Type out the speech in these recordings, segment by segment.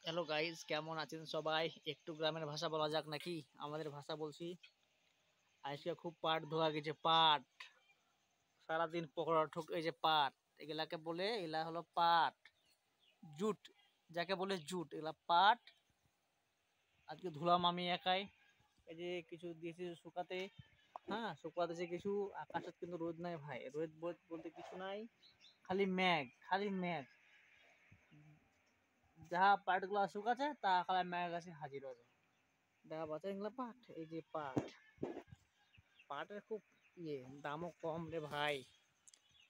Hello guys, কেমন আছেন সবাই? একটু গ্রামের ভাষা বলা যাক নাকি? আমাদের ভাষা বলছি। আজকে খুব পাট ধোয়া গেছে, পাট। সারাদিন পকোড়া ঠুক, এই যে পাট, এগুলাকে বলে, এগুলা হলো পাট। জুট, যাকে বলে জুট, এগুলা পাট। আজকে ধুলাম আমি একাই। এই যে কিছু দিয়েছি শুকাতে। হ্যাঁ, শুকাতেছে কিছু। আকাশে কিন্তু রোদ নাই ভাই, রোদ বলতে কিছু নাই, খালি মেঘ, খালি মেঘ। যাহা পাটগুলা শুকাছে তা খালি মেঘ আছে হাজির হবে। দেখা পাচ্ছেন এগুলা পাট, এই যে পাট। পাটের খুব দামও কম রে ভাই।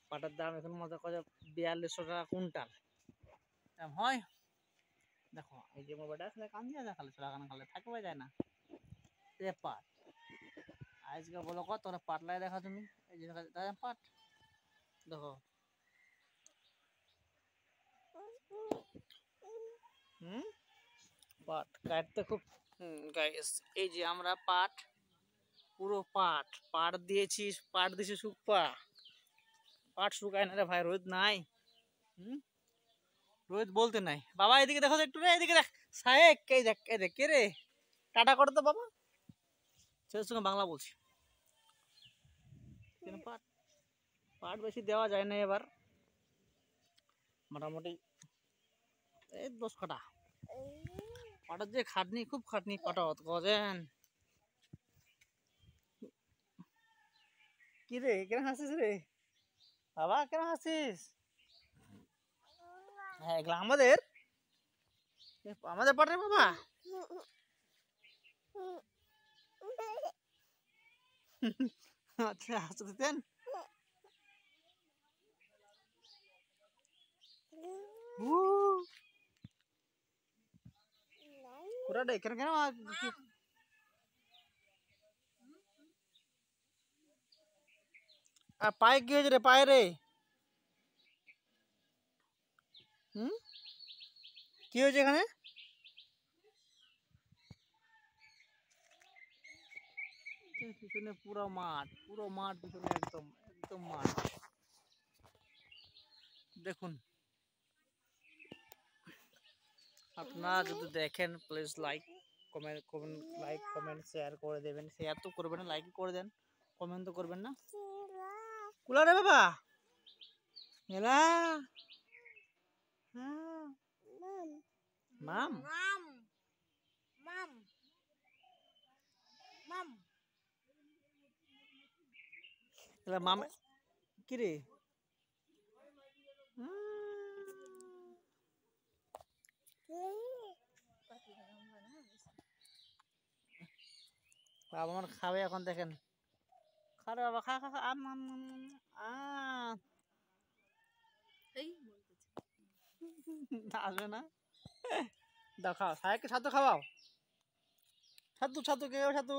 পাটের দাম এখন মজা করে 4200 টাকা কুইন্টাল দাম হয়। দেখো এই যে মোবাইলটা আসলে কান দিয়ে দেখালে লাগানো খালে থাকবে যায় না। এই পাট আজকে বলো কত তোরা পাটলাই দেখা তুমি। এই যে পাট দেখো। হুম, পাট কাটতে খুব গাইস। এই যে আমরা পাট, পুরো পাট পাট দিয়েছি, পাট দিয়েছি শুকা। পাট শুকায় না রে ভাই, রোদ নাই। হুম, রোহিত বলতে নাই। বাবা এদিকে দেখো একটু রে, এদিকে দেখ। সাহেব কে দেখ, কে দেখ, কে রে? টাটা করো তো বাবা। ছেলের সঙ্গে বাংলা বলছি। পাট, পাট বেশি দেওয়া যায় না এবার, মোটামুটি এই 10 কাটা। পাটের যে খাটনি, খুব খাটনি পাটত গজেন। কি রে, কেন হাসিস রে বাবা, কেন হাসিস? হ্যাঁ, এগুলা আমাদের, আমাদের পাটের বাবা। আচ্ছা, হাসতে দিতেন। পুরাটা কেন কেন আর পায়ে কি হয়েছে রে, পায়ে রে? হুম, কি হয়েছে এখানে? পিছনে পুরো মাঠ, পুরো মাঠ পিছনে, একদম একদম মাঠ। দেখুন, আপনারা যদি দেখেন please like comment, like comment share করে দেবেন। শেয়ার তো করবেন, লাইক করে দেন, কমেন্ট তো করবেন না। কুলা রে বাবা, মেলা। মাম মাম, কি রে? বাবা আমার খাবে এখন, দেখেন। খারে বাবা, খা খা খা, আম আম আম। আসবে না, দাও খাও, সাহেবকে ছাতু খাওয়াও। ছাতু ছাতু কে, ছাতু।